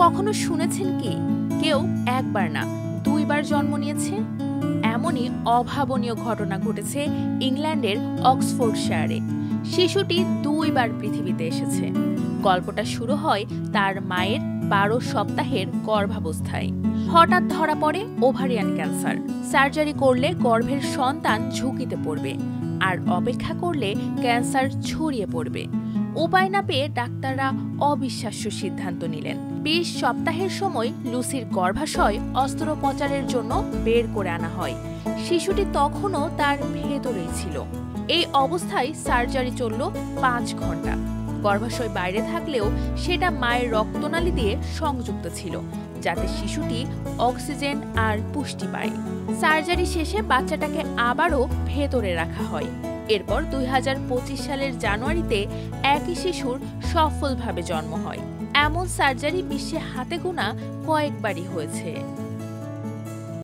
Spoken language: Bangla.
কখনো শুনেছেন কি কেউ একবার না দুইবার জন্ম নিয়েছে? এমনই অভাবনীয় ঘটনা ঘটেছে ইংল্যান্ডের অক্সফোর্ডশায়ারে। শিশুটি দুইবার পৃথিবীতে এসেছে। গল্পটা শুরু হয় তার মায়ের ১২ সপ্তাহের গর্ভাবস্থায়। হঠাৎ ধরা পড়ে ওভারিয়ান ক্যান্সার। সার্জারি করলে গর্ভের সন্তান ঝুঁকিতে পড়বে, আর অপেক্ষা করলে ক্যান্সার ছড়িয়ে পড়বে। উপায় না পেয়ে ডাক্তাররা অবিশ্বাস্য সিদ্ধান্ত নিলেন। ২০ সপ্তাহের সময় লুসির গর্ভাশয় অস্ত্রোপচারের জন্য বের করে আনা হয়। শিশুটি তখনও তার ভেতরেই ছিল। এই অবস্থায় সার্জারি চলল ৫ ঘন্টা। গর্ভাশয় বাইরে থাকলেও সেটা মায়ের রক্তনালী দিয়ে সংযুক্ত ছিল, যাতে শিশুটি অক্সিজেন আর পুষ্টি পায়। সার্জারি শেষে বাচ্চাটাকে আবারও ভেতরে রাখা হয়। এরপর ২০২৫ সালের জানুয়ারিতে একই শিশুর সফলভাবে জন্ম হয়। এমন সার্জারি বিশ্বে হাতে গোনা কয়েকবারই হয়েছে।